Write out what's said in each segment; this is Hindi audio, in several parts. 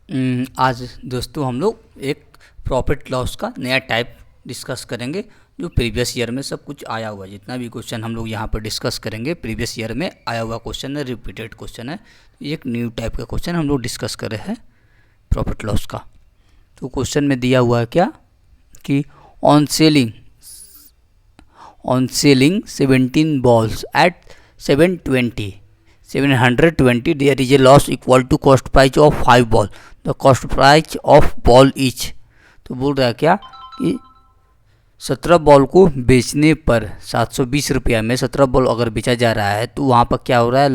आज दोस्तों हम लोग एक प्रॉफिट लॉस का नया टाइप डिस्कस करेंगे जो प्रीवियस ईयर में सब कुछ आया हुआ है। जितना भी क्वेश्चन हम लोग यहाँ पर डिस्कस करेंगे प्रीवियस ईयर में आया हुआ क्वेश्चन है, रिपीटेड क्वेश्चन है। एक न्यू टाइप का क्वेश्चन हम लोग डिस्कस कर रहे हैं प्रॉफिट लॉस का। तो क्वेश्चन में दिया हुआ है क्या कि on selling 17 balls at 720 there is a loss equal to cost price of 5 ball. The cost price of ball each. तो बोल रहा है क्या कि 17 बॉल को बेचने पर 720 रुपया में 17 बॉल अगर बेचा जा रहा है तो वहाँ पर क्या हो रहा है,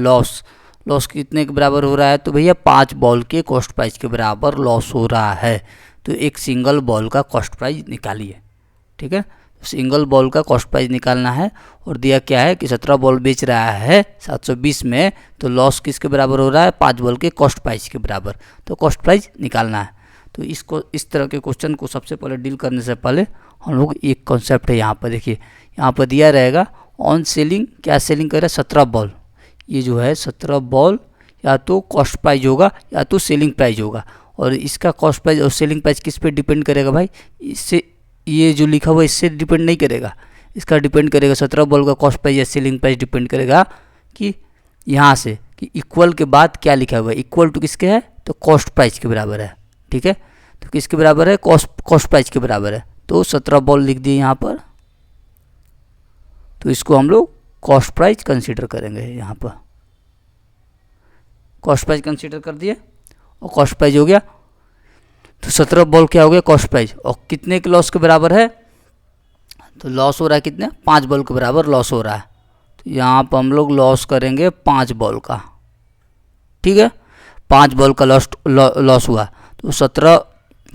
लॉस कितने के बराबर हो रहा है, तो भैया 5 बॉल के कॉस्ट प्राइस के बराबर लॉस हो रहा है। तो एक सिंगल बॉल का कॉस्ट प्राइस निकालिए। ठीक है, सिंगल बॉल का कॉस्ट प्राइस निकालना है और दिया क्या है कि 17 बॉल बेच रहा है 720 में, तो लॉस किसके बराबर हो रहा है, 5 बॉल के कॉस्ट प्राइस के बराबर। तो कॉस्ट प्राइस निकालना है। तो इसको इस तरह के क्वेश्चन को सबसे पहले डील करने से पहले हम लोग एक कॉन्सेप्ट है यहाँ पर देखिए, यहाँ पर दिया रहेगा ऑन सेलिंग, क्या सेलिंग कर रहा है 17 बॉल। ये जो है 17 बॉल या तो कॉस्ट प्राइस होगा या तो सेलिंग प्राइस होगा। और इसका कॉस्ट प्राइस और सेलिंग प्राइस किस पे डिपेंड करेगा भाई, इससे ये जो लिखा हुआ है इससे डिपेंड नहीं करेगा, इसका डिपेंड करेगा 17 बॉल का कॉस्ट प्राइस या सेलिंग प्राइस डिपेंड करेगा कि यहाँ से कि इक्वल के बाद क्या लिखा हुआ है, इक्वल टू किसके है, तो कॉस्ट प्राइस के बराबर है। ठीक है, तो किसके बराबर है, कॉस्ट प्राइस के बराबर है। तो 17 बॉल लिख दिए यहाँ पर, तो इसको हम लोग कॉस्ट प्राइस कंसीडर करेंगे। यहाँ पर कॉस्ट प्राइस कंसीडर कर दिए और कॉस्ट प्राइस हो गया, तो 17 बॉल क्या हो गया कॉस्ट प्राइस, और कितने के लॉस के बराबर है, तो लॉस हो रहा है कितने, 5 बॉल के बराबर लॉस हो रहा है। तो यहाँ पर हम लोग लॉस करेंगे 5 बॉल का। ठीक है, 5 बॉल का लॉस हुआ, तो 17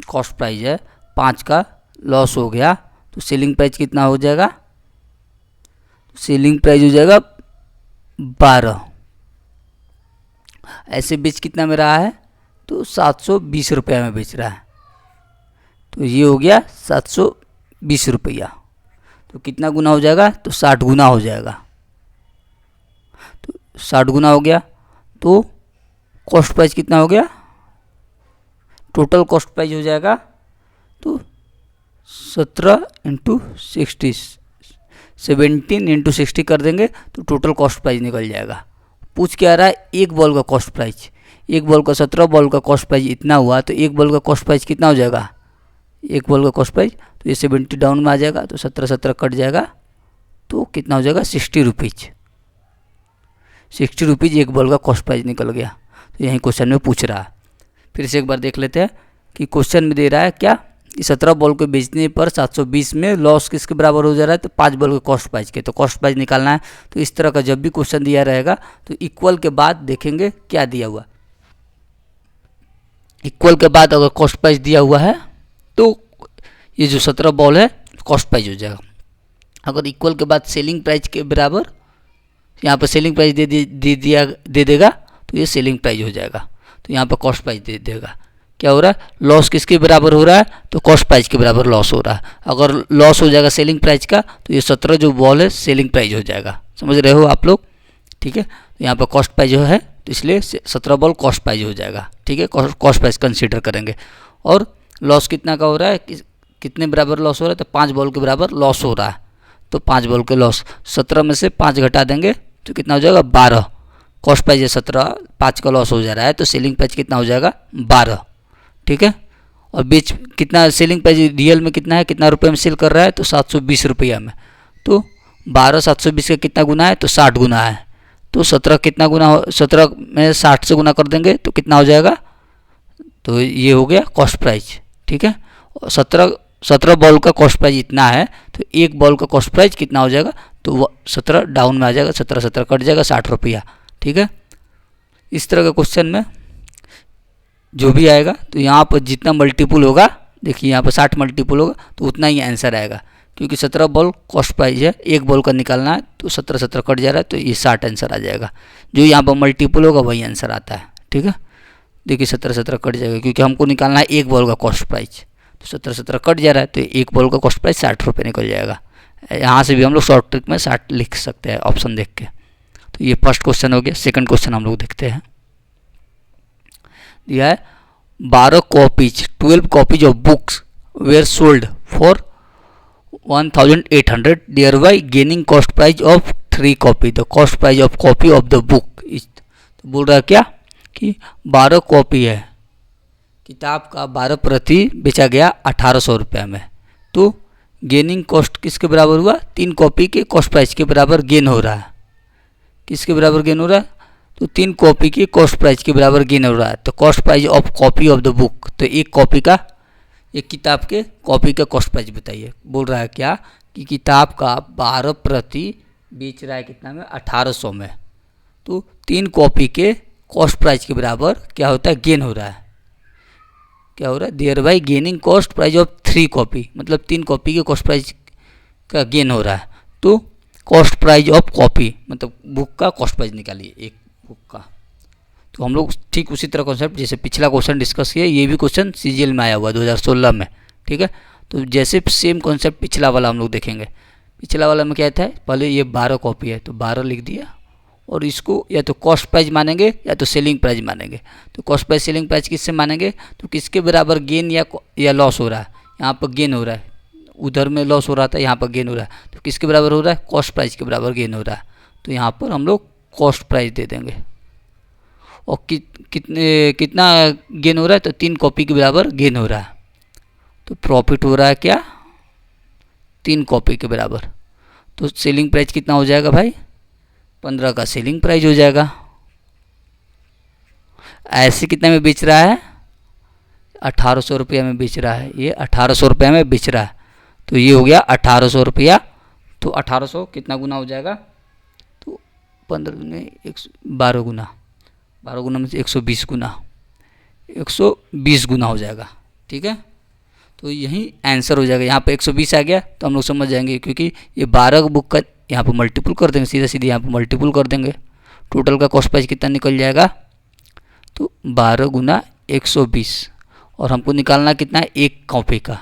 कॉस्ट प्राइस है, 5 का लॉस हो गया, तो सेलिंग प्राइस कितना हो जाएगा, सेलिंग प्राइस हो जाएगा 12। ऐसे बेच कितना में रहा है, तो 720 रुपया में बेच रहा है। तो ये हो गया 720 रुपया, तो कितना गुना हो जाएगा, तो 60 गुना हो जाएगा। तो 60 गुना हो गया, तो कॉस्ट प्राइस कितना हो गया, टोटल कॉस्ट प्राइस हो जाएगा तो 17 इंटू 60, 17 इंटू 60 कर देंगे तो टोटल कॉस्ट प्राइस निकल जाएगा। पूछ क्या रहा है, एक बॉल का कॉस्ट प्राइस, एक बॉल का 17 बॉल का कॉस्ट प्राइस इतना हुआ, तो एक बॉल का कॉस्ट प्राइस कितना हो जाएगा, एक बॉल का कॉस्ट प्राइस, तो ये 70 डाउन में आ जाएगा, तो 17 कट जाएगा, तो कितना हो जाएगा 60 रुपीज़। 60 रुपीज़ एक बॉल का कॉस्ट प्राइस निकल गया। तो यही क्वेश्चन में पूछ रहा है। फिर से एक बार देख लेते हैं कि क्वेश्चन में दे रहा है क्या कि 17 बॉल को बेचने पर 720 में लॉस किसके बराबर हो जा रहा है, तो 5 बॉल के कॉस्ट प्राइस के। तो कॉस्ट प्राइस निकालना है। तो इस तरह का जब भी क्वेश्चन दिया रहेगा तो इक्वल के बाद देखेंगे क्या दिया हुआ, इक्वल के बाद अगर कॉस्ट प्राइस दिया हुआ है तो ये जो 17 बॉल है कॉस्ट प्राइस हो जाएगा। अगर इक्वल के बाद सेलिंग प्राइस के बराबर, यहाँ पर सेलिंग प्राइस दे देगा तो ये सेलिंग प्राइस हो जाएगा। तो यहाँ पर कॉस्ट प्राइस दे देगा, क्या हो रहा है, लॉस किसके बराबर हो रहा है, तो कॉस्ट प्राइस के बराबर लॉस हो रहा है। अगर लॉस हो जाएगा सेलिंग प्राइस का तो ये 17 जो बॉल है सेलिंग प्राइस हो जाएगा। समझ रहे हो आप लोग। ठीक है, तो यहाँ पर कॉस्ट प्राइस जो है तो इसलिए 17 बॉल कॉस्ट प्राइस हो जाएगा। ठीक है, कॉस्ट प्राइस कंसीडर करेंगे। और लॉस कितना का हो रहा है, कितने बराबर लॉस हो रहा है, तो 5 बॉल के बराबर लॉस हो रहा है। तो 5 बॉल के लॉस, 17 में से 5 घटा देंगे तो कितना हो जाएगा 12। कॉस्ट प्राइस है 17, 5 का लॉस हो जा रहा है, तो सेलिंग प्राइस कितना हो जाएगा 12। ठीक है, और बेच कितना, सेलिंग प्राइस रियल में कितना है, कितना रुपये में सेल कर रहा है, तो 720 रुपया में। तो 12 720 का कितना गुना है, तो 60 गुना है। तो 17 कितना गुना हो, 17 में 60 से गुना कर देंगे तो कितना हो जाएगा, तो ये हो गया कॉस्ट प्राइस। ठीक है, 17 बॉल का कॉस्ट प्राइस इतना है, तो एक बॉल का कॉस्ट प्राइस कितना हो जाएगा, तो 17 डाउन में आ जाएगा, 17 कट जाएगा, 60 रुपया। ठीक है, इस तरह का क्वेश्चन में जो भी आएगा तो यहाँ पर जितना मल्टीपल होगा, देखिए यहाँ पर 60 मल्टीपल होगा तो उतना ही आंसर आएगा, क्योंकि 17 बॉल कॉस्ट प्राइस है, एक बॉल का निकालना है, तो 17 कट जा रहा है, तो ये 60 आंसर आ जाएगा। जो यहाँ पर मल्टीपल होगा वही आंसर आता है। ठीक है, देखिए 17 कट जाएगा, क्योंकि हमको निकालना है एक बॉल का कॉस्ट प्राइस, तो 17 कट जा रहा है, तो एक बॉल का कॉस्ट प्राइस 60 रुपये निकल जाएगा। यहाँ से भी हम लोग शॉर्ट ट्रिक में 60 लिख सकते हैं ऑप्शन देख के। ये फर्स्ट क्वेश्चन हो गया। सेकंड क्वेश्चन हम लोग देखते हैं। दिया है 12 copies 12 copies of books were sold for 1800 thereby gaining cost price of 3 copy. The cost price of copy of the book is, तो बोल रहा है क्या कि 12 कॉपी है किताब का, 12 प्रति बेचा गया 1800 रुपये में, तो गेनिंग कॉस्ट किसके बराबर हुआ, 3 कॉपी के कॉस्ट प्राइस के बराबर गेन हो रहा है। किसके बराबर गेन हो रहा है, तो 3 कॉपी के कॉस्ट प्राइस के बराबर गेन हो रहा है। तो cost price of copy of the book, तो एक कॉपी का, एक किताब के कॉपी का कॉस्ट प्राइस बताइए। बोल रहा है क्या कि किताब का 12 प्रति बेच रहा है कितना में, 1800 में, तो 3 कॉपी के कॉस्ट प्राइस के बराबर क्या होता है, गेन हो रहा है। क्या हो रहा है, thereby gaining cost price of 3 copy, मतलब 3 कॉपी के कॉस्ट प्राइस का गेन हो रहा है। तो कॉस्ट प्राइस ऑफ कॉपी मतलब बुक का कॉस्ट प्राइस निकालिए एक बुक का। तो हम लोग ठीक उसी तरह कॉन्सेप्ट जैसे पिछला क्वेश्चन डिस्कस किया, ये भी क्वेश्चन सीजीएल में आया हुआ 2016 में, ठीक है। तो जैसे सेम कॉन्सेप्ट पिछला वाला हम लोग देखेंगे। पिछला वाला में क्या था, पहले ये 12 कॉपी है तो 12 लिख दिया, और इसको या तो कॉस्ट प्राइस मानेंगे या तो सेलिंग प्राइस मानेंगे। तो कॉस्ट प्राइस सेलिंग प्राइस किससे मानेंगे, तो किसके बराबर गेन या लॉस हो रहा है, यहाँ पर गेन हो रहा है, उधर में लॉस हो रहा था, यहाँ पर गेन हो रहा है, तो किसके बराबर हो रहा है, कॉस्ट प्राइस के बराबर गेन हो रहा है। तो यहाँ पर हम लोग कॉस्ट प्राइस दे देंगे। और कितना गेन हो रहा है, तो 3 कॉपी के बराबर गेन हो रहा है। तो प्रॉफिट हो रहा है क्या, 3 कॉपी के बराबर। तो सेलिंग प्राइस कितना हो जाएगा भाई, 15 का सेलिंग प्राइस हो जाएगा। ऐसे कितना में बेच रहा है, 1800 रुपया में बेच रहा है, ये 1800 रुपया में बेच रहा है। तो ये हो गया 1800 रुपया। तो 1800 कितना गुना हो जाएगा, तो 15 में 12 गुना, 12 गुना में 120 गुना, 120 गुना हो जाएगा, ठीक है। तो यही आंसर हो जाएगा। यहाँ पे 120 आ गया तो हम लोग समझ जाएंगे, क्योंकि ये 12 बुक का यहाँ पे मल्टीपल कर देंगे, सीधा सीधे यहाँ पे मल्टीपल कर देंगे। टोटल का कॉस्ट प्राइस कितना निकल जाएगा, तो 12 गुना 120, और हमको निकालना कितना है, एक कॉपी का।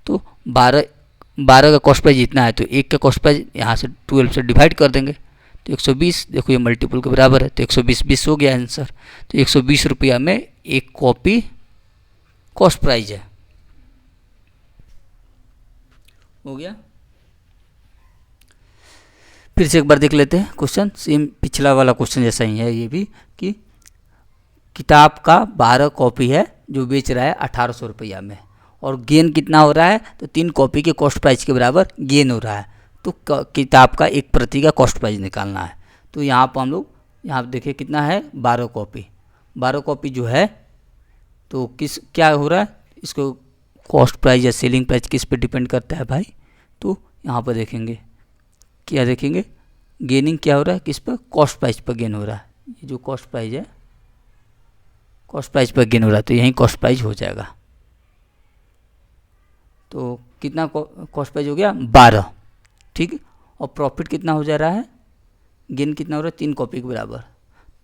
तो 12 का कॉस्ट प्राइस इतना है, तो एक का कॉस्ट प्राइस यहाँ से 12 से डिवाइड कर देंगे, तो 120, देखो ये मल्टीपल के बराबर है, तो 120 20 हो गया आंसर। तो 120 रुपया में एक कॉपी कॉस्ट प्राइस है, हो गया। फिर से एक बार देख लेते हैं क्वेश्चन, सेम पिछला वाला क्वेश्चन जैसा ही है ये भी, कि किताब का 12 कॉपी है जो बेच रहा है 1800 रुपया में, और गेन कितना हो रहा है, तो 3 कॉपी के कॉस्ट प्राइस के बराबर गेन हो रहा है। तो किताब का एक प्रति का कॉस्ट प्राइस निकालना है। तो यहाँ पर हम लोग यहाँ पर देखिए कितना है, 12 कॉपी। 12 कॉपी जो है तो क्या हो रहा है, इसको कॉस्ट प्राइस या सेलिंग प्राइस किस पे डिपेंड करता है भाई, तो यहाँ पर देखेंगे क्या देखेंगे, गेनिंग क्या हो रहा है, किस पर, कॉस्ट प्राइस पर गेन हो रहा है। ये जो कॉस्ट प्राइस है, कॉस्ट प्राइस पर गेन हो रहा है, तो यहीं कॉस्ट प्राइस हो जाएगा। तो कितना कॉस्ट प्राइस हो गया, 12, ठीक है। और प्रॉफिट कितना हो जा रहा है, गेन कितना हो रहा है, 3 कॉपी के बराबर,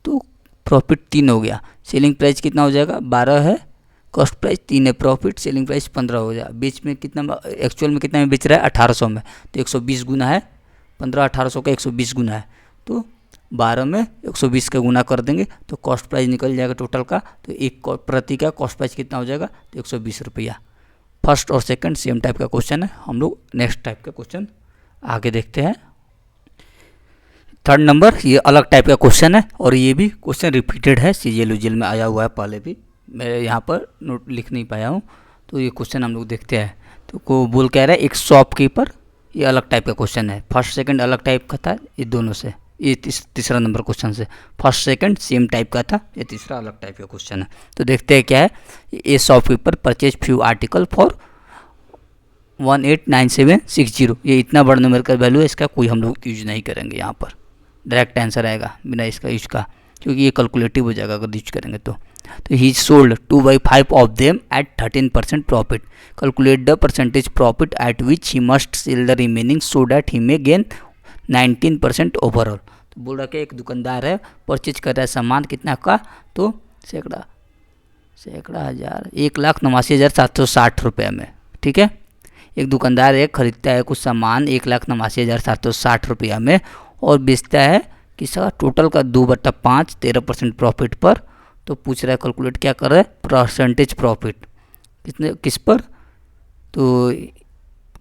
तो प्रॉफिट 3 हो गया। सेलिंग प्राइस कितना हो जाएगा, 12 है, कॉस्ट प्राइस 3 है, प्रॉफिट सेलिंग प्राइस 15 हो जाएगा। बीच में कितना, एक्चुअल में कितना में बेच रहा है, 1800 में, तो 120 गुना है, 15 1800 का 120 गुना है, तो 12 में 120 का गुना कर देंगे तो कॉस्ट प्राइस निकल जाएगा टोटल का। तो एक प्रति का कॉस्ट प्राइस कितना हो जाएगा, तो 120 रुपया। फर्स्ट और सेकंड सेम टाइप का क्वेश्चन है। हम लोग नेक्स्ट टाइप का क्वेश्चन आगे देखते हैं। 3rd नंबर, ये अलग टाइप का क्वेश्चन है, और ये भी क्वेश्चन रिपीटेड है, सीजीएल में आया हुआ है पहले भी, मैं यहाँ पर नोट लिख नहीं पाया हूँ। तो ये क्वेश्चन हम लोग देखते हैं। तो को बोल कह रहा है एक शॉपकीपर, ये अलग टाइप का क्वेश्चन है। फर्स्ट सेकंड अलग टाइप का था, ये दोनों से, ये तीसरा नंबर क्वेश्चन से। फर्स्ट सेकंड सेम टाइप का था, ये तीसरा अलग टाइप का क्वेश्चन है। तो देखते हैं क्या है। ये shopkeeper purchase few article for 189760, ये इतना बड़ा नंबर का वैल्यू है, इसका कोई हम लोग यूज नहीं करेंगे। यहाँ पर डायरेक्ट आंसर आएगा बिना इसका यूज का, क्योंकि ये कैलकुलेटिव हो जाएगा अगर यूज करेंगे तो। He sold 2/5 of them at 13% profit, calculate the percentage profit at which he must sell the remaining so that he may gain 19% overall. तो बोल रहा है कि एक दुकानदार है, परचेज कर रहा है सामान कितना का, तो सैकड़ा हज़ार 1,89,760 रुपये में, ठीक है। एक दुकानदार है, खरीदता है कुछ सामान 1,89,760 रुपया में, और बेचता है किसका, टोटल का 2/5 13% प्रॉफिट पर तो पूछ रहा है कैलकुलेट क्या कर रहा है, परसेंटेज प्रॉफिट किस पर, तो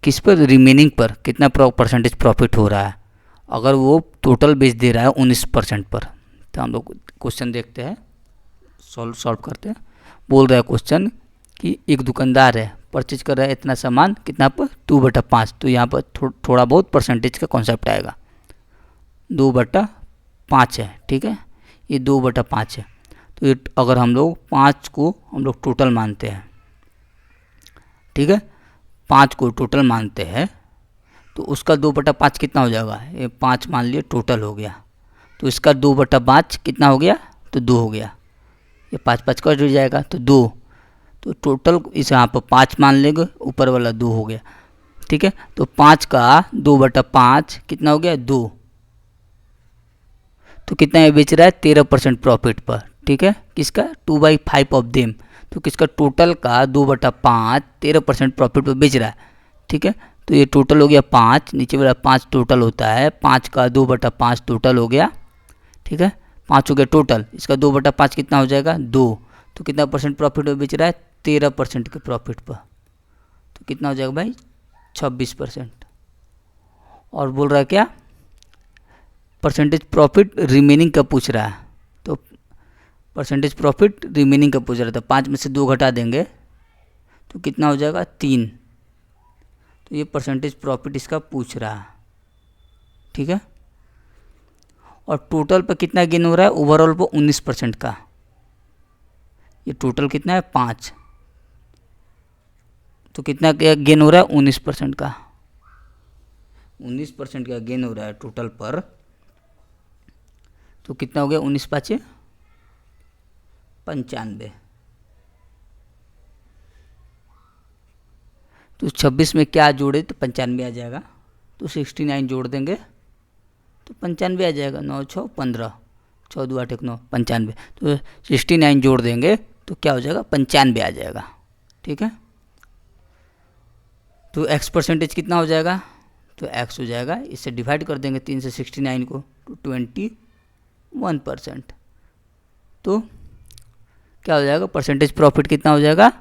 किस पर, रिमेनिंग पर कितना परसेंटेज प्रॉफिट हो रहा है। अगर वो टोटल बेच दे रहा है 19% पर, तो हम लोग क्वेश्चन देखते हैं, सॉल्व करते हैं। बोल रहा है क्वेश्चन कि एक दुकानदार है, परचेज कर रहा है इतना सामान कितना पर, 2/5। तो यहाँ पर थोड़ा बहुत परसेंटेज का कॉन्सेप्ट आएगा। 2/5 है, ठीक है, ये 2/5 है। तो ये अगर हम लोग 5 को हम लोग टोटल मानते हैं, ठीक है, 5 को टोटल मानते हैं, तो उसका 2/5 कितना हो जाएगा, ये 5 मान लिए टोटल हो गया, तो इसका 2/5 कितना हो गया, तो 2 हो गया। ये 5 कट जाएगा तो 2, तो टोटल इस यहाँ पर 5 मान लेंगे, ऊपर वाला 2 हो गया, ठीक है। तो 5 का 2/5 कितना हो गया, 2। तो कितना ये बेच रहा है, 13% प्रॉफिट पर, ठीक है, किसका, 2/5 ऑफ देम। तो किसका, टोटल का 2/5 13% प्रॉफिट पर बेच रहा है, ठीक है। तो ये टोटल हो गया 5, नीचे वाला 5 टोटल होता है, 5 का 2/5 टोटल हो गया, ठीक है, 5 हो गया टोटल। इसका 2/5 कितना हो जाएगा, 2। तो कितना परसेंट प्रॉफिट पर बेच रहा है, 13% के प्रॉफिट पर, तो कितना हो जाएगा भाई, 26%। और बोल रहा है क्या, परसेंटेज प्रॉफिट रिमेनिंग का पूछ रहा है, तो परसेंटेज प्रॉफिट रिमेनिंग का पूछ रहा था, 5 में से 2 घटा देंगे तो कितना हो जाएगा, 3। तो ये परसेंटेज प्रॉफिट इसका पूछ रहा है, ठीक है। और टोटल पर कितना गेन हो रहा है, ओवरऑल पर 19% का। ये टोटल कितना है, 5, तो कितना गेन हो रहा है, 19% का। 19% का गेन हो रहा है टोटल पर, तो कितना हो गया, 19×5 = 95। तो 26 में क्या जोड़े तो 95 आ जाएगा, तो 69 जोड़ देंगे तो 95 आ जाएगा। 9 6 15, 6 2 8 1 9, 95। तो 69 जोड़ देंगे तो क्या हो जाएगा, 95 आ जाएगा, ठीक है। तो x परसेंटेज कितना हो जाएगा, तो x हो जाएगा, इससे डिवाइड कर देंगे 3 से 69 को, तो 21%। तो क्या हो जाएगा, परसेंटेज प्रॉफिट कितना हो जाएगा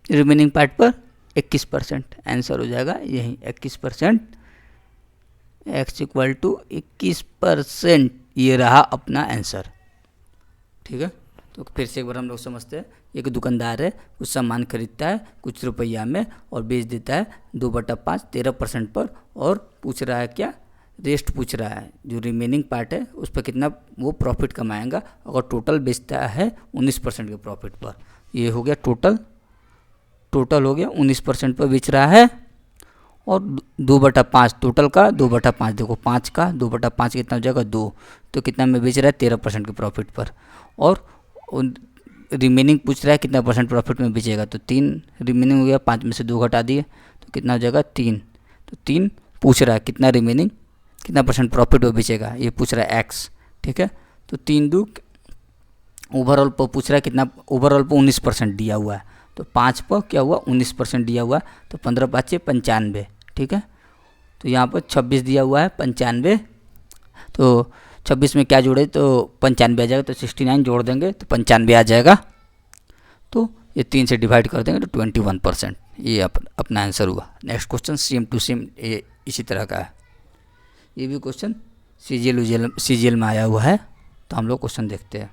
रिमेनिंग पार्ट पर, 21%। आंसर हो जाएगा यही 21%, x = 21%। ये रहा अपना आंसर, ठीक है। तो फिर से एक बार हम लोग समझते हैं। एक दुकानदार है, कुछ सामान खरीदता है कुछ रुपया में और बेच देता है 2/5 13% पर, और पूछ रहा है क्या, रेस्ट पूछ रहा है, जो रिमेनिंग पार्ट है उस पर कितना वो प्रॉफिट कमाएगा अगर टोटल बेचता है 19% के प्रॉफिट पर। ये हो गया टोटल हो गया 19% पर बेच रहा है, और 2/5 टोटल का 2/5, देखो 5 का 2/5 कितना हो जाएगा, 2। तो कितना में बेच रहा है, 13% के प्रॉफिट पर। और रिमेनिंग पूछ रहा है कितना परसेंट प्रॉफिट में बेचेगा, तो 3 रिमेनिंग हो गया, 5 में से 2 घटा दिए तो कितना हो जाएगा, 3। तो 3 पूछ रहा है कितना रिमेनिंग, कितना परसेंट प्रॉफिट में बेचेगा, ये पूछ रहा है x, ठीक है। तो 3 2 ओवरऑल पर पूछ रहा है कितना, ओवरऑल पर 19% दिया हुआ है, तो 5 पर क्या हुआ, 19% दिया हुआ है, तो 15×5 = 95, ठीक है। तो यहाँ पर 26 दिया हुआ है, 95, तो 26 में क्या जोड़े तो 95 आ जाएगा, तो 69 जोड़ देंगे तो 95 आ जाएगा। तो ये 3 से डिवाइड कर देंगे तो 21%। ये अपना आंसर हुआ। Next question same to same इसी तरह का है। ये भी क्वेश्चन CGL में आया हुआ है, तो हम लोग क्वेश्चन देखते हैं।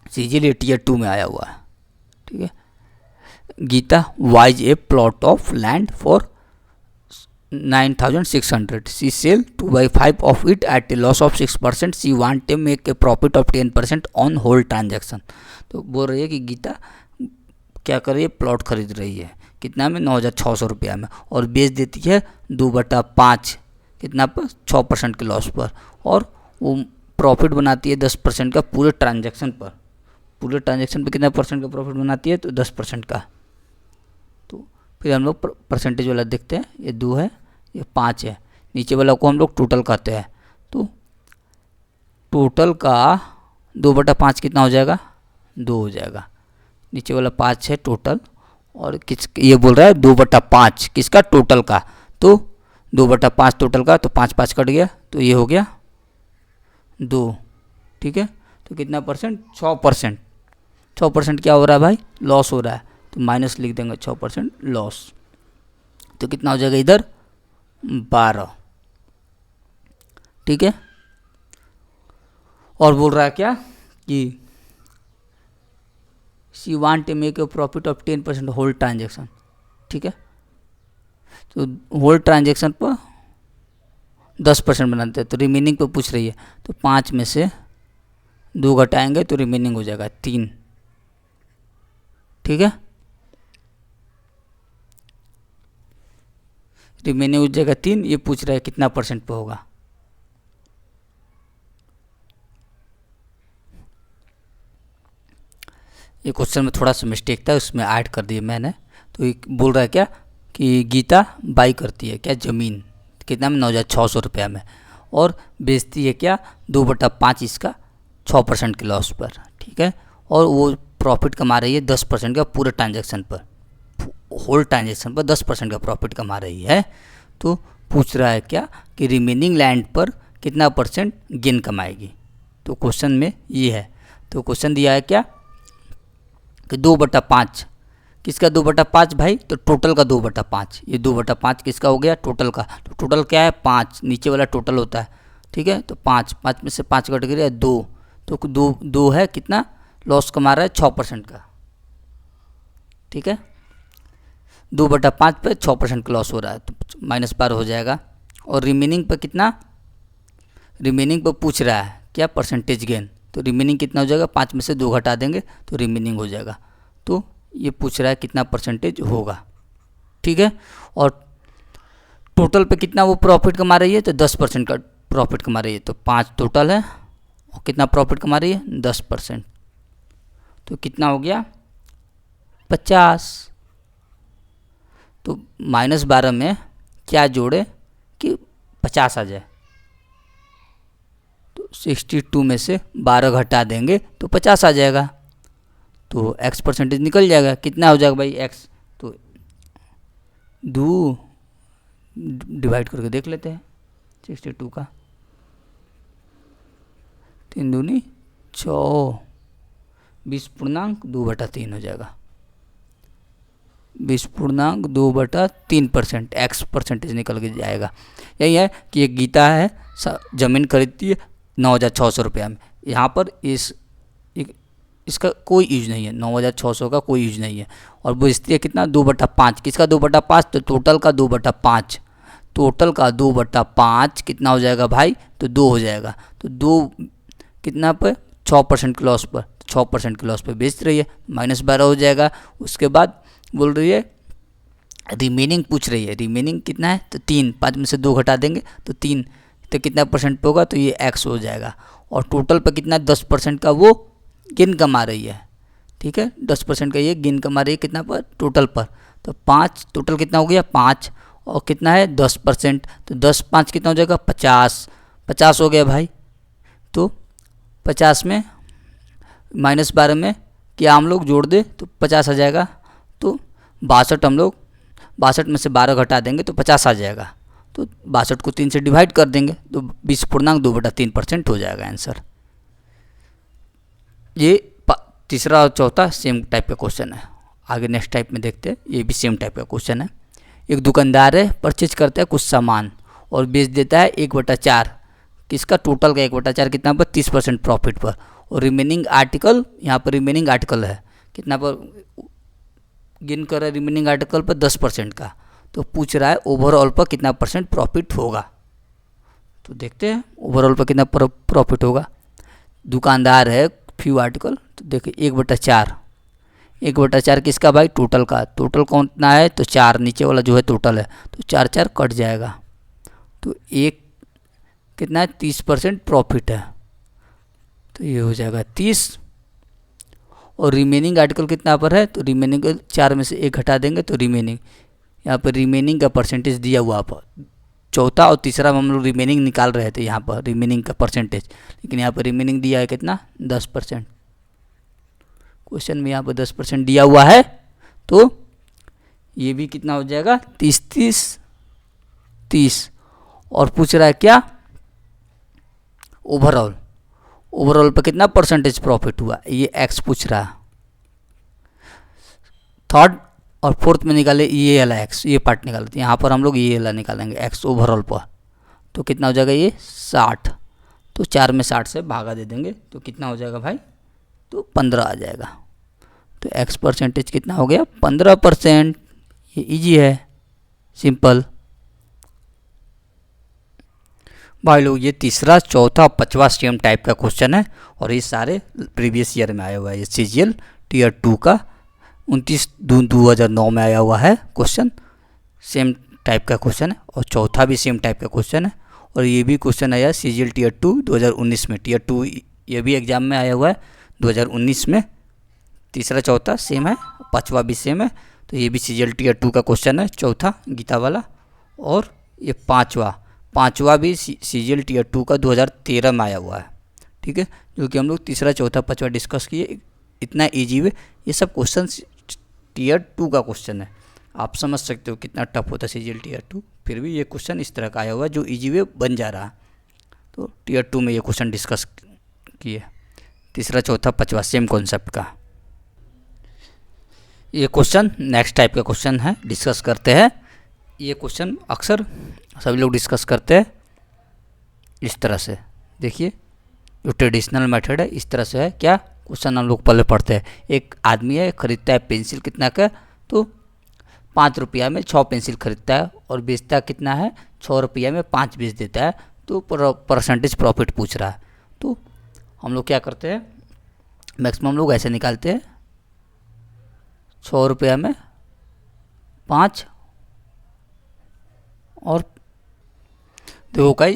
CGL Tier 2 में आया हुआ है, ठीक है। Geeta buys a plot of land for 9,600. She sell 2/5 of it at a loss of 6%. She want to make a profit of 10% on whole transaction. तो बोल रही है कि गीता क्या कर रही है, प्लॉट खरीद रही है कितना में, 9,600 रुपया में, और बेच देती है 2/5 कितना पर, 6% के लॉस पर, और वो प्रॉफिट बनाती है 10% का पूरे ट्रांजैक्शन पर। पूरे ट्रांजैक्शन पर कितना परसेंट का प्रॉफिट बनाती है, तो 10% का। तो फिर हम लोग परसेंटेज वाला देखते हैं। ये 2 है, ये 5 है, नीचे वाला को हम लोग टोटल कहते हैं। तो टोटल का 2/5 कितना हो जाएगा, 2 हो जाएगा। नीचे वाला 5 है टोटल, और ये बोल रहा है 2/5 किसका, टोटल का। तो 2/5 टोटल का, तो 5 5 कट गया, तो ये हो गया 2, ठीक है, तो कितना परसेंट, 6%। 6% क्या हो रहा है भाई, लॉस हो रहा है, तो माइनस लिख देंगे 6% लॉस, तो कितना हो जाएगा इधर 12। ठीक है, और बोल रहा है क्या कि she want to make a profit of 10% whole transaction. ठीक है, तो होल ट्रांजेक्शन पर 10% बनाते हैं, तो रिमेनिंग पे पूछ रही है, तो 5 में से 2 घटाएंगे तो रिमेनिंग हो जाएगा 3। ठीक है, रिमेनिंग हो जाएगा 3। ये पूछ रहा है कितना परसेंट पे होगा। ये क्वेश्चन में थोड़ा सा मिस्टेक था, उसमें ऐड कर दिया मैंने। तो ये बोल रहा है क्या कि गीता बाई करती है क्या ज़मीन, कितना में 9,600 रुपया में, और बेचती है क्या 2/5 इसका 6% के लॉस पर। ठीक है, और वो प्रॉफिट कमा रही है 10% का पूरे ट्रांजेक्शन पर, होल ट्रांजेक्शन पर 10% का प्रॉफिट कमा रही है। तो पूछ रहा है क्या कि रिमेनिंग लैंड पर कितना परसेंट गेन कमाएगी। तो क्वेश्चन में ये है, तो क्वेश्चन दिया है क्या कि 2/5, किसका 2/5 भाई, तो टोटल का 2/5। ये 2/5 किसका हो गया, टोटल का। तो टोटल क्या है 5, नीचे वाला टोटल होता है। ठीक है, तो 5 में से 5 कट गया 2, तो 2 है, कितना लॉस कमा रहा है 6% का। ठीक है, 2/5 पे 6% का लॉस हो रहा है, तो -12 हो जाएगा। और रिमेनिंग पर कितना, रिमेनिंग पर पूछ रहा है क्या परसेंटेज गेन, तो रिमेनिंग कितना हो जाएगा, 5 में से 2 घटा देंगे तो रिमेनिंग हो जाएगा। तो ये पूछ रहा है कितना परसेंटेज होगा। ठीक है, और टोटल पे कितना वो प्रॉफिट कमा रही है, तो 10% का प्रॉफिट कमा रही है। तो 5 टोटल है, और कितना प्रॉफिट कमा रही है 10%, तो कितना हो गया 50। तो -12 में क्या जोड़े कि 50 आ जाए, तो 62 में से 12 घटा देंगे तो 50 आ जाएगा, तो x परसेंटेज निकल जाएगा। कितना हो जाएगा भाई x, तो 2 डिवाइड करके देख लेते हैं 62 का, 3 दूनी 6, 20.2/3 हो जाएगा, 20.2/3%। x परसेंटेज निकल के जाएगा। यही है कि एक गीता है ज़मीन खरीदती है 9,600 रुपया में। यहाँ पर इसका कोई यूज नहीं है, 9,600 का कोई यूज नहीं है, और बेचती है कितना 2/5। किसका 2/5, तो टोटल का 2/5। टोटल का 2/5 कितना हो जाएगा भाई, तो 2 हो जाएगा। तो 2 कितना पर 6% के लॉस पर, 6% के लॉस पर बेच रही है, -12 हो जाएगा। उसके बाद बोल रही है रिमेनिंग पूछ रही है, रिमेनिंग कितना है, तो 3, 5 में से 2 घटा देंगे तो 3, तो कितना परसेंट पे होगा, तो ये x हो जाएगा। और टोटल पे कितना 10% का वो गेन कमा रही है। ठीक है, 10% का ये गेन कमा रही है कितना पर, टोटल पर। तो 5, टोटल कितना हो गया 5, और कितना है 10%, तो 10 5 कितना हो जाएगा 50। 50 हो गया भाई, तो 50 में -12 में क्या हम लोग जोड़ दे तो 50 आ जाएगा। तो 62 हम लोग 62 में से 12 घटा देंगे तो 50 आ जाएगा। तो 62 को 3 से डिवाइड कर देंगे तो 20.2/3% हो जाएगा आंसर। ये तीसरा और चौथा सेम टाइप का क्वेश्चन है। आगे नेक्स्ट टाइप में देखते हैं, ये भी सेम टाइप का क्वेश्चन है। एक दुकानदार है, परचेज करता है कुछ सामान और बेच देता है 1/4, किसका टोटल का 1/4 कितना पर 30% प्रॉफिट पर, और रिमेनिंग आर्टिकल, यहाँ पर रिमेनिंग आर्टिकल है कितना पर गेन कर रहा है, रिमेनिंग आर्टिकल पर 10% का। तो पूछ रहा है ओवरऑल पर कितना परसेंट प्रॉफिट होगा। तो देखते हैं ओवरऑल पर कितना प्रॉफिट होगा। दुकानदार है फ्यू आर्टिकल, तो देखिए 1/4, 1/4 किसका भाई, टोटल का। टोटल कौन कितना है, तो 4, नीचे वाला जो है टोटल है, तो 4 कट जाएगा, तो एक कितना है 30% प्रॉफिट है, तो ये हो जाएगा 30। और रिमेनिंग आर्टिकल कितना पर है, तो रिमेनिंग 4 में से 1 घटा देंगे तो रिमेनिंग, यहाँ पर रिमेनिंग का परसेंटेज दिया हुआ पर चौथा और तीसरा में हम लोग रिमेनिंग निकाल रहे थे, यहाँ पर रिमेनिंग का परसेंटेज, लेकिन यहाँ पर रिमेनिंग दिया है कितना 10%। क्वेश्चन में यहाँ पर 10% दिया हुआ है, तो ये भी कितना हो जाएगा 30 और पूछ रहा है क्या ओवरऑल। ओवरऑल पे कितना परसेंटेज प्रॉफिट हुआ, ये एक्स पूछ रहा है। थर्ड और फोर्थ में निकाले ये वाला एक्स, ये पार्ट निकालते हैं, यहाँ पर हम लोग ये वाला निकालेंगे एक्स ओवरऑल पर। तो कितना हो जाएगा ये 60, तो 4 में 60 से भागा दे देंगे तो कितना हो जाएगा भाई, तो 15 आ जाएगा। तो एक्स परसेंटेज कितना हो गया 15%। ये इजी है, सिंपल। भाई लोग ये तीसरा, चौथा, पांचवा सेम टाइप का क्वेश्चन है और ये सारे प्रीवियस ईयर में आया हुआ है। ये सीजीएल टीयर 2 का 29/2/2009 में आया हुआ है क्वेश्चन, सेम टाइप का क्वेश्चन है। और चौथा भी सेम टाइप का क्वेश्चन है और ये भी क्वेश्चन आया सीजीएल टीयर 2 2019 में। टीयर 2 ये भी एग्जाम में आया हुआ है 2019 में। तीसरा चौथा सेम है, पांचवा भी सेम है। तो ये भी सीजीएल टीयर 2 का क्वेश्चन है, चौथा गीता वाला। और ये पांचवा भी सीजीएल टीयर 2 का 2013 में आया हुआ है, ठीक है। जो कि हम लोग तीसरा चौथा पांचवा डिस्कस किए, इतना ईजी है। ये सब क्वेश्चन टीयर 2 का क्वेश्चन है, आप समझ सकते हो कितना टफ होता है सीजीएल टीयर 2। फिर भी ये क्वेश्चन इस तरह का आया हुआ है जो ईजी वे बन जा रहा है। तो टीयर 2 में ये क्वेश्चन डिस्कस किए, तीसरा चौथा पांचवा सेम कॉन्सेप्ट का। ये क्वेश्चन नेक्स्ट टाइप का क्वेश्चन है, डिस्कस करते हैं। ये क्वेश्चन अक्सर सभी लोग डिस्कस करते हैं इस तरह से। देखिए जो ट्रेडिशनल मेथड है इस तरह से है। क्या क्वेश्चन हम लोग पहले पढ़ते हैं। एक आदमी है, खरीदता है पेंसिल कितना का, तो 5 रुपया में 6 पेंसिल खरीदता है और बेचता कितना है 6 रुपया में 5 बेच देता है। तो परसेंटेज प्रॉफिट पूछ रहा है। तो हम लोग क्या करते हैं, मैक्सिमम लोग ऐसे निकालते हैं 6 रुपया में 5। और देखो भाई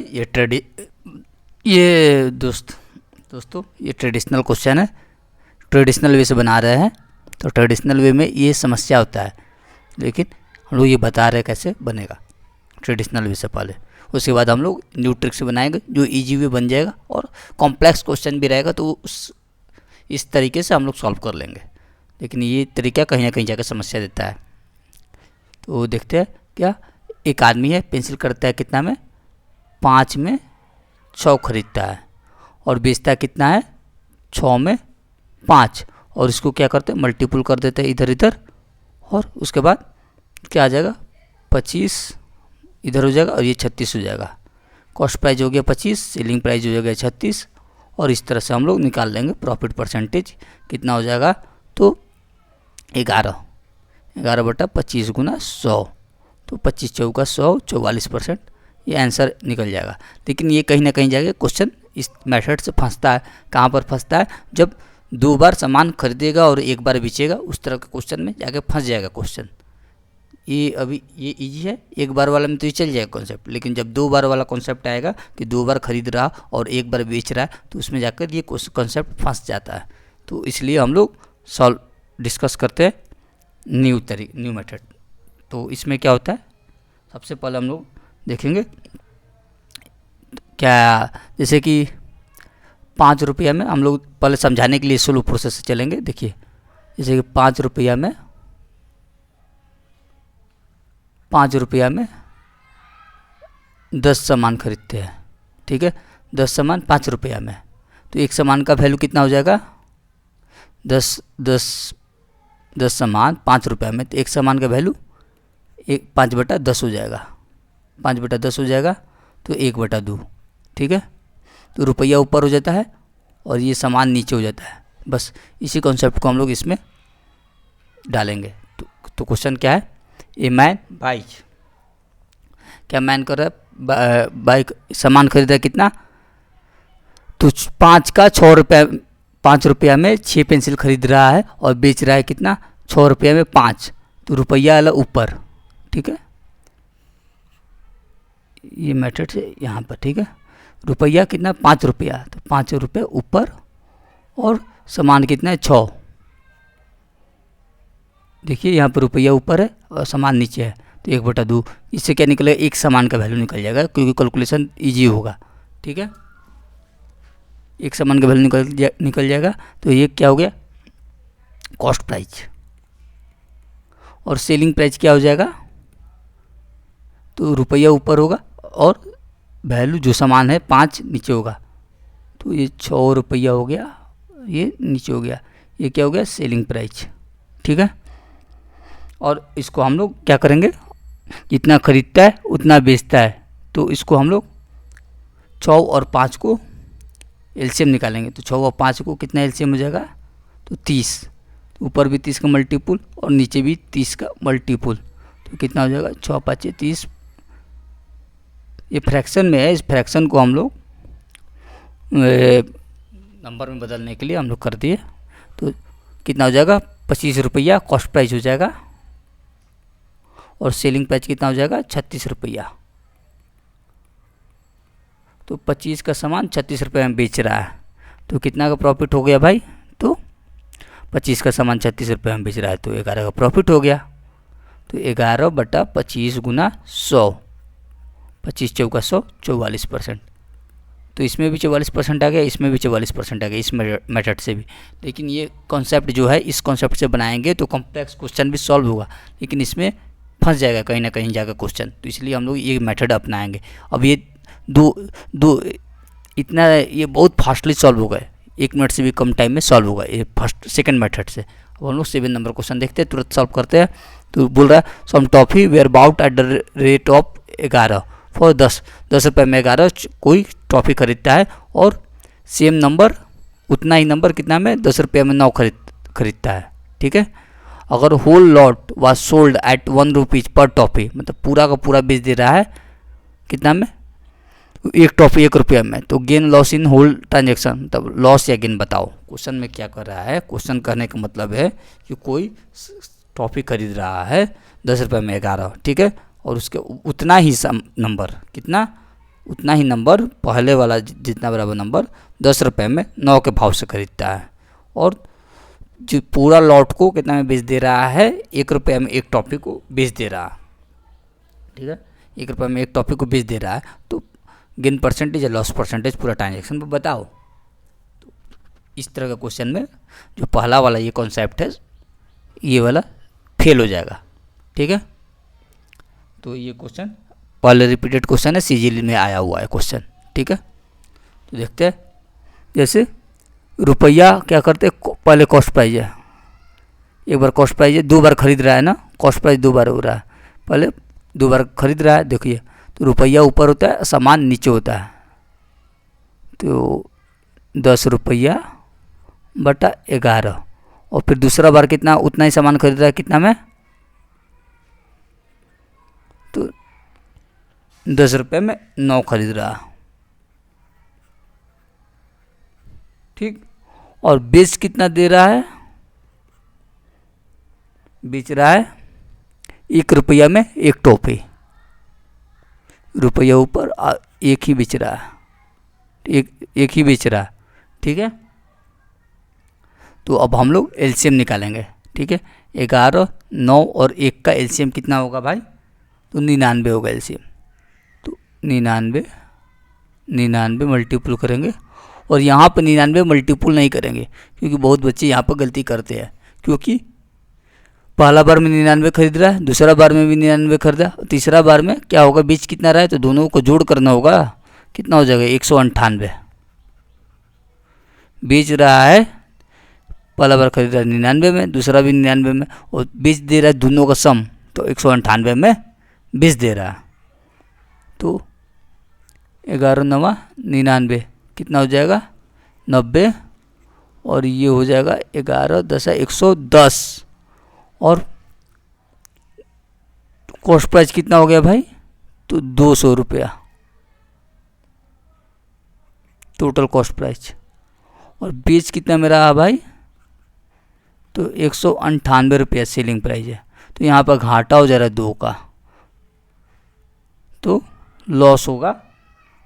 ये दोस्तों ये ट्रेडिशनल क्वेश्चन है, ट्रेडिशनल वे से बना रहे हैं। तो ट्रेडिशनल वे में ये समस्या होता है, लेकिन हम लोग ये बता रहे हैं कैसे बनेगा ट्रेडिशनल वे से पहले। उसके बाद हम लोग न्यू ट्रिक से बनाएंगे जो इजी वे बन जाएगा और कॉम्प्लेक्स क्वेश्चन भी रहेगा तो इस तरीके से हम लोग सॉल्व कर लेंगे। लेकिन ये तरीका कहीं ना कहीं जाकर समस्या देता है। तो देखते हैं क्या, एक आदमी है पेंसिल करता है कितना में 5 में 6 खरीदता है और बेचता कितना है 6 में 5। और इसको क्या करते हैं मल्टीपल कर देते हैं इधर इधर, और उसके बाद क्या आ जाएगा 25 इधर हो जाएगा और ये 36 हो जाएगा। कॉस्ट प्राइस हो गया 25, सेलिंग प्राइस हो जाएगा 36। और इस तरह से हम लोग निकाल लेंगे प्रॉफिट परसेंटेज कितना हो जाएगा, तो 11 बटा 25 गुना 100, तो 25 चौका 100, 44%। ये आंसर निकल जाएगा। लेकिन ये कहीं ना कहीं जाके क्वेश्चन इस मेथड से फंसता है। कहाँ पर फंसता है, जब 2 बार सामान खरीदेगा और 1 बार बेचेगा, उस तरह के क्वेश्चन में जाके फंस जाएगा क्वेश्चन। ये अभी ये इजी है, 1 बार वाला में तो ये चल जाएगा कॉन्सेप्ट। लेकिन जब 2 बार वाला कॉन्सेप्ट आएगा कि 2 बार खरीद रहा और 1 बार बेच रहा है, तो उसमें जाकर ये कॉन्सेप्ट फंस जाता है। तो इसलिए हम लोग डिस्कस करते हैं न्यू मेथड। तो इसमें क्या होता है, सबसे पहले हम लोग देखेंगे क्या, जैसे कि 5 रुपया में हम लोग पहले समझाने के लिए स्लो प्रोसेस से चलेंगे। देखिए जैसे कि 5 रुपया में 10 सामान खरीदते हैं, ठीक है। 10 सामान 5 रुपया में, तो एक सामान का वैल्यू कितना हो जाएगा 10 सामान 5 रुपया में, तो एक सामान का वैल्यू 5/10 हो जाएगा। 5/10 हो जाएगा तो 1/2, ठीक है। तो रुपया ऊपर हो जाता है और ये सामान नीचे हो जाता है। बस इसी कॉन्सेप्ट को हम लोग इसमें डालेंगे। तो क्वेश्चन क्या है, ए मैन बाइक, क्या मैन कर रहा है, बाइक सामान खरीदा है कितना, तो 5 रुपया में 6 पेंसिल खरीद रहा है और बेच रहा है कितना 6 रुपया में 5, तो रुपया वाला ऊपर, ठीक है। ये मेथड से यहाँ पर, ठीक है। रुपया कितना 5 रुपया, तो 5 रुपये ऊपर और सामान कितना है 6। देखिए यहाँ पर रुपया ऊपर है और सामान नीचे है, तो 1/2। इससे क्या निकलेगा, एक सामान का वैल्यू निकल जाएगा क्योंकि कैलकुलेशन इजी होगा, ठीक है। एक सामान का वैल्यू निकल जाएगा। तो ये क्या हो गया कॉस्ट प्राइस, और सेलिंग प्राइस क्या हो जाएगा, तो रुपया ऊपर होगा और वैल्यू जो सामान है 5 नीचे होगा, तो ये 6 रुपया हो गया, ये नीचे हो गया, ये क्या हो गया सेलिंग प्राइस। ठीक है, और इसको हम लोग क्या करेंगे, जितना खरीदता है उतना बेचता है, तो इसको हम लोग 6 और 5 को एलसीएम निकालेंगे। तो 6 और 5 को कितना एलसीएम हो जाएगा, तो 30, ऊपर भी 30 का मल्टीपुल और नीचे भी 30 का मल्टीपुल, तो कितना हो जाएगा 6 5 30। ये फ्रैक्शन में है, इस फ्रैक्शन को हम लोग नंबर में बदलने के लिए हम लोग कर दिए, तो कितना हो जाएगा 25 रुपया कॉस्ट प्राइस हो जाएगा, और सेलिंग प्राइस कितना हो जाएगा 36 रुपया। तो 25 का सामान 36 रुपये में बेच रहा है, तो कितना का प्रॉफिट हो गया भाई, तो 25 का सामान 36 रुपये में बेच रहा है, तो 11 का प्रॉफिट हो गया। तो 11/25 गुना 100, 25 चौका 100, 44%। तो इसमें भी 44% आ गया, इसमें भी 44% आ गया, इस मेथड से भी। लेकिन ये कॉन्सेप्ट जो है, इस कॉन्सेप्ट से बनाएंगे तो कॉम्प्लेक्स क्वेश्चन भी सॉल्व होगा, लेकिन इसमें फंस जाएगा कहीं ना कहीं जाकर क्वेश्चन, तो इसलिए हम लोग ये मेथड अपनाएंगे। अब ये दो इतना ये बहुत फास्टली सॉल्व हो गए, 1 मिनट से भी कम टाइम में सॉल्व होगा ये फर्स्ट सेकंड मेथड से। अब हम लोग 7 नंबर क्वेश्चन देखते हैं, तुरंत सॉल्व करते हैं। तो बोल रहा है some toffee were bought at the rate of 11 for 10 रुपये में 11 कोई टॉफ़ी खरीदता है, और सेम नंबर उतना ही नंबर कितना में 10 रुपये में 9 खरीदता है। ठीक है, अगर whole lot was sold at 1 rupees per toffee, मतलब पूरा का पूरा बेच दे रहा है कितना में, एक टॉफ़ी 1 रुपये में, तो gain loss in whole transaction, मतलब लॉस या गेन बताओ। क्वेश्चन में क्या कर रहा है, क्वेश्चन करने का मतलब है कि कोई टॉफ़ी खरीद रहा है 10 रुपये में 11, ठीक है, और उसके उतना ही नंबर, कितना उतना ही नंबर पहले वाला जितना बराबर नंबर 10 रुपये में 9 के भाव से खरीदता है, और जो पूरा लॉट को कितना में बेच दे रहा है, 1 रुपये में एक टॉफ़ी को बेच दे रहा है। ठीक है, 1 रुपये में एक टॉफ़ी को बेच दे रहा है, तो गेन परसेंटेज या लॉस परसेंटेज पूरा ट्रांजेक्शन पर बताओ। तो इस तरह का क्वेश्चन में जो पहला वाला ये कॉन्सेप्ट है, ये वाला फेल हो जाएगा। ठीक है, तो ये क्वेश्चन पहले रिपीटेड क्वेश्चन है, सीजीएल में आया हुआ है क्वेश्चन। ठीक है, तो देखते हैं, जैसे रुपया क्या करते हैं, पहले कॉस्ट प्राइस है, एक बार कॉस्ट प्राइस है, 2 बार खरीद रहा है ना, कॉस्ट प्राइस 2 बार हो रहा है, पहले 2 बार खरीद रहा है। देखिए, तो रुपया ऊपर होता है, सामान नीचे होता है, तो 10 रुपया बटा 11, और फिर दूसरा बार कितना उतना ही सामान खरीद रहा है, कितना में, तो 10 रुपये में 9 खरीद रहा है। ठीक, और बेच कितना दे रहा है, बेच रहा है 1 रुपया में एक टॉफ़ी, रुपया ऊपर एक ही बेच रहा है, एक ही बेच रहा है। ठीक है, तो अब हम लोग एलसीएम निकालेंगे। ठीक है, 11, 9 और 1 का एलसीएम कितना होगा भाई, तो 99 होगा एलसीएम। तो 99 मल्टीपुल करेंगे, और यहाँ पर 99 मल्टीपुल नहीं करेंगे, क्योंकि बहुत बच्चे यहाँ पर गलती करते हैं, क्योंकि पहला बार में 99 खरीद रहा है, दूसरा बार में भी 99 खरीदा, तीसरा बार में क्या होगा, बीच कितना रहा है, तो दोनों को जोड़ करना होगा, कितना हो जाएगा 198। बेच रहा है, पहला बार खरीद रहा है 99 में, दूसरा भी 99 में, और बेच दे रहा है दोनों का सम, तो 198 में बेच दे रहा है। तो 11 9 99 कितना हो जाएगा 90, और ये हो जाएगा 11 10 110, और कॉस्ट प्राइस कितना हो गया भाई, तो 200 रुपया टोटल कॉस्ट प्राइस, और बेच कितना में रहा भाई, तो 198 रुपया सेलिंग प्राइस है। तो यहाँ पर घाटा हो जा रहा है 2 का, तो लॉस होगा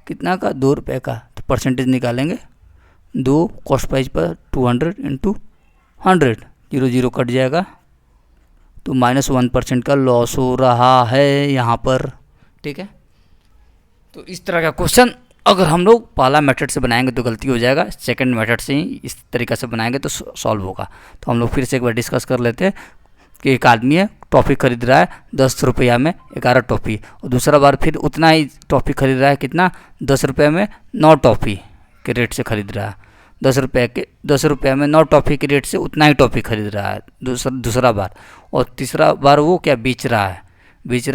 कितना का, 2 रुपये का। तो परसेंटेज निकालेंगे, 2 कॉस्ट प्राइस पर 200 इंटू 100, 0 0 कट जाएगा, तो -1% का लॉस हो रहा है यहाँ पर। ठीक है, तो इस तरह का क्वेश्चन अगर हम लोग पहला मेथड से बनाएंगे तो गलती हो जाएगा, सेकंड मेथड से ही इस तरीक़े से बनाएंगे तो सॉल्व होगा। तो हम लोग फिर से एक बार डिस्कस कर लेते हैं कि एक आदमी है, टॉफ़ी खरीद रहा है 10 रुपया में 11 टॉफ़ी, और दूसरा बार फिर उतना ही टॉफ़ी खरीद रहा है, कितना 10 रुपये में 9 टॉफ़ी, के रेट से खरीद रहा है, 10 रुपये में 9 टॉफ़ी के रेट से उतना ही टॉफ़ी खरीद रहा है दूसरा बार। और तीसरा बार वो क्या बेच रहा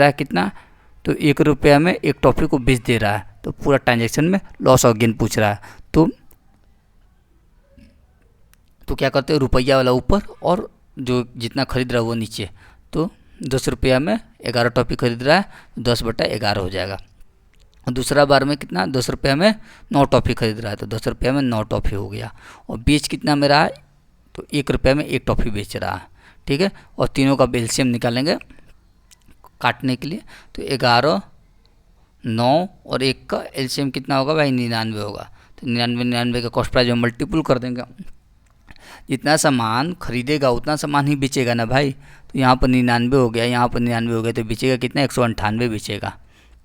है कितना, तो 1 रुपया में 1 टॉफ़ी को बेच दे रहा है। तो पूरा ट्रांजैक्शन में लॉस और गेन पूछ रहा है। तो क्या करते हैं, रुपया वाला ऊपर और जो जितना खरीद रहा है वो नीचे। तो 10 रुपया में 11 टॉफ़ी खरीद रहा है, 10/11 हो जाएगा। और दूसरा बार में कितना, 10 रुपया में 9 टॉफ़ी खरीद रहा है, तो 10 रुपया में 9 टॉफ़ी हो गया। और बेच कितना में रहा है, तो 1 रुपया में 1 टॉफ़ी बेच रहा है, ठीक है। और तीनों का एलसीएम निकालेंगे काटने के लिए। तो 11, 9 और 1 का एलसीएम कितना होगा भाई, 99 होगा। तो 99 का कॉस्ट प्राइस में मल्टीपल कर देंगे। जितना सामान खरीदेगा उतना सामान ही बेचेगा ना भाई। तो यहाँ पर 99 हो गया, यहाँ पर 99 हो गया, तो बेचेगा कितना, 198 बेचेगा,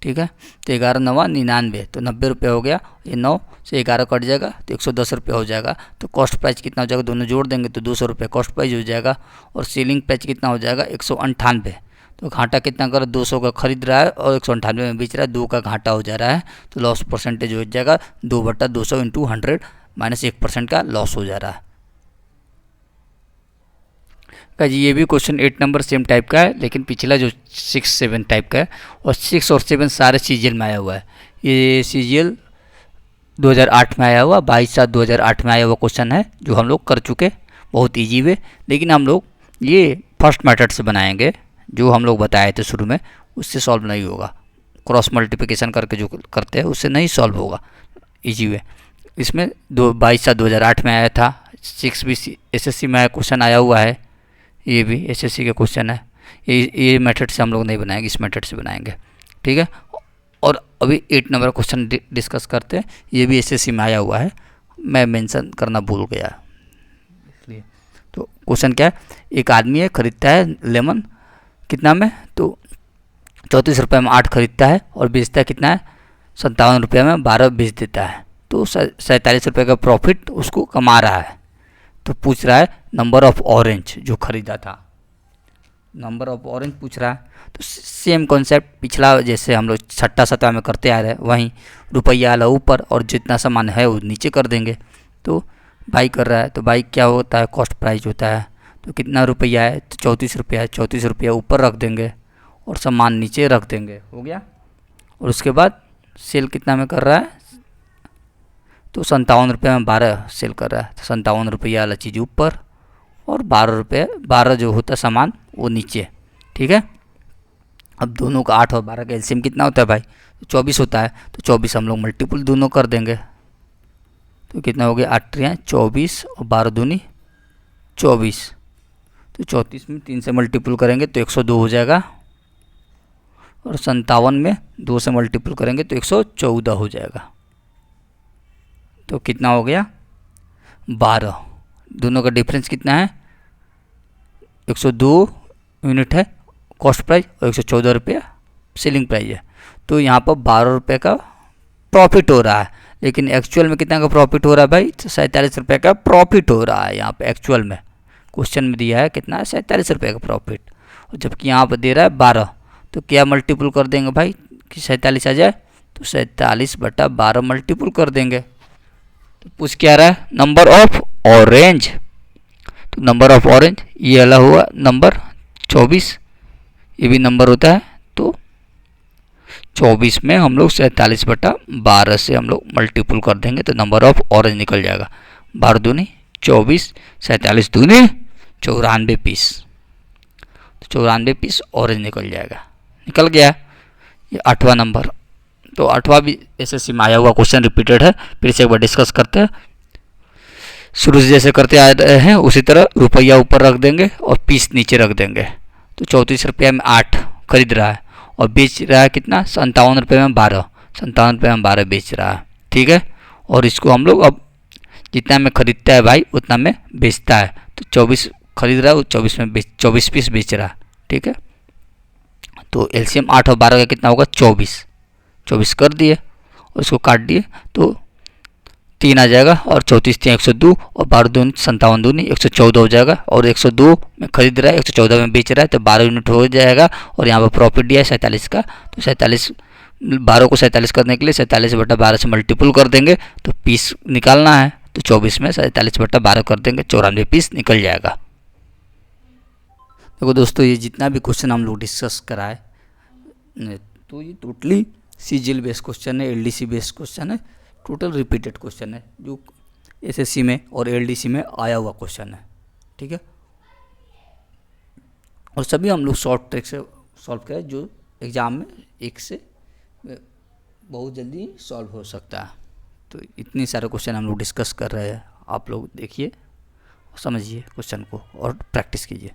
ठीक है। तो 11 9 99, तो 90 रुपये हो गया। ये 9 से 11 कट जाएगा तो 110 रुपये हो जाएगा। तो कॉस्ट प्राइस कितना हो जाएगा, दोनों जोड़ देंगे तो 200 रुपये कॉस्ट प्राइस हो जाएगा। और सेलिंग प्राइस कितना हो जाएगा, 198। तो घाटा कितना कर, 200 का खरीद रहा है और 198 में बेच रहा है, 2 का घाटा हो जा रहा है। तो लॉस परसेंटेज हो जाएगा 2/200 × 100 -1% का लॉस हो जा रहा है। जी ये भी क्वेश्चन 8 नंबर सेम टाइप का है, लेकिन पिछला जो 6 7 टाइप का है। और 6 और 7 सारे सीजीएल में आया हुआ है। ये सीजीएल 2008 में आया हुआ, 22/7/2008 में आया हुआ क्वेश्चन है, जो हम लोग कर चुके, बहुत इजी वे। लेकिन हम लोग ये फर्स्ट मेथड से बनाएंगे, जो हम लोग बताए थे शुरू में, उससे सॉल्व नहीं होगा। क्रॉस मल्टीप्लिकेशन करके जो करते हैं उससे नहीं सॉल्व होगा इजी वे। इसमें 22/7/2008 में आया था। 6 भी एसएससी में आया क्वेश्चन आया हुआ है, ये भी एसएससी का क्वेश्चन है। ये मेथड से हम लोग नहीं बनाएंगे, इस मेथड से बनाएंगे, ठीक है। और अभी 8 नंबर क्वेश्चन डिस्कस करते हैं। ये भी एसएससी में आया हुआ है, मैं मेंशन करना भूल गया इसलिए। तो क्वेश्चन क्या है, एक आदमी है खरीदता है लेमन कितना में, तो 34 रुपये में 8 खरीदता है और बेचता है कितना है, 57 रुपये में 12 बेच देता है। तो 47 रुपये का प्रॉफिट उसको कमा रहा है। तो पूछ रहा है नंबर ऑफ ऑरेंज जो खरीदा था, नंबर ऑफ ऑरेंज पूछ रहा है। तो सेम कॉन्सेप्ट पिछला जैसे हम लोग 6 7 में करते आ रहे हैं, वहीं रुपया वाला ऊपर और जितना सामान है वो नीचे कर देंगे। तो बाई कर रहा है, तो बाई क्या होता है, कॉस्ट प्राइस होता है। तो कितना रुपया है, तो 34 रुपया है, 34 रुपया ऊपर रख देंगे और सामान नीचे रख देंगे, हो गया। और उसके बाद सेल कितना में कर रहा है, तो 57 रुपये में 12 सेल कर रहा है। तो 57 रुपया वाला चीज़ ऊपर और 12 जो होता है सामान वो नीचे, ठीक है। अब दोनों का 8 और 12 का एलसीएम कितना होता है भाई, तो 24 होता है। तो 24 हम लोग मल्टीपल दोनों कर देंगे, तो कितना हो गया, 8 3 24 और 12 दूनी 24। तो 34 में 3 से मल्टीपल करेंगे तो 102 हो जाएगा। और 57 में 2 से मल्टीपल करेंगे तो 114 हो जाएगा। तो कितना हो गया, 12। दोनों का डिफरेंस कितना है, 102 यूनिट है कॉस्ट प्राइस और 114 रुपया सेलिंग प्राइस है। तो यहाँ पर 12 रुपये का प्रॉफिट हो रहा है, लेकिन एक्चुअल में कितना का प्रॉफिट हो रहा है भाई, तो 47 रुपये का प्रॉफिट हो रहा है। यहाँ पे एक्चुअल में क्वेश्चन में दिया है कितना, 47 रुपये का प्रॉफिट, और जबकि यहाँ पर दे रहा है 12। तो क्या मल्टीपल कर देंगे भाई कि 47 आ जाए, तो 47/12 मल्टीपल कर देंगे। तो पूछ क्या रहा है, नंबर ऑफ ऑरेंज। तो नंबर ऑफ ऑरेंज ये वाला हुआ नंबर 24, ये भी नंबर होता है। तो 24 में हम लोग 47/12 से हम लोग मल्टीपल कर देंगे, तो नंबर ऑफ ऑरेंज निकल जाएगा। 12 दूनी 24, 47 दूनी 94 पीस। तो 94 पीस ऑरेंज निकल जाएगा, निकल गया। ये 8वां नंबर। तो 8वां भी एसएससी में आया हुआ क्वेश्चन रिपीटेड है, फिर से एक बार डिस्कस करते हैं। शुरू से जैसे करते आ रहे हैं उसी तरह रुपया ऊपर रख देंगे और पीस नीचे रख देंगे। तो 34 रुपये में 8 खरीद रहा है और बेच रहा है कितना, 57 रुपये में 12, 57 रुपये में 12 बेच रहा है, ठीक है। और इसको हम लोग अब जितना में खरीदता है भाई उतना में बेचता है। तो 24 खरीद रहा है, 24 में 24 पीस बेच रहा है, ठीक है। तो एलसीएम 8 और 12 का कितना होगा, 24 कर दिए और इसको काट दिए तो 3 आ जाएगा। और 34 3 102 और 12 दूनी 57 दूनी 114 हो जाएगा। और 102 में खरीद रहा है, 114 में बेच रहा है, तो 12 यूनिट हो जाएगा। और यहाँ पर प्रॉफिट दिया है 47 का, तो 47 12 को 47 करने के लिए 47/12 से मल्टीपल कर देंगे तो पीस निकालना है, तो 24 में 47/12 कर देंगे, 94 पीस निकल जाएगा। देखो दोस्तों, ये जितना भी क्वेश्चन हम लोग डिस्कस कराए तो ये टोटली सीजीएल बेस्ड क्वेश्चन है, एलडीसी बेस्ड क्वेश्चन है, टोटल रिपीटेड क्वेश्चन है जो एसएससी में और एलडीसी में आया हुआ क्वेश्चन है। ठीक है, और सभी हम लोग शॉर्ट ट्रिक से सॉल्व करें जो एग्ज़ाम में एक से बहुत जल्दी सॉल्व हो सकता है। तो इतने सारे क्वेश्चन हम लोग डिस्कस कर रहे हैं, आप लोग देखिए, समझिए क्वेश्चन को और प्रैक्टिस कीजिए।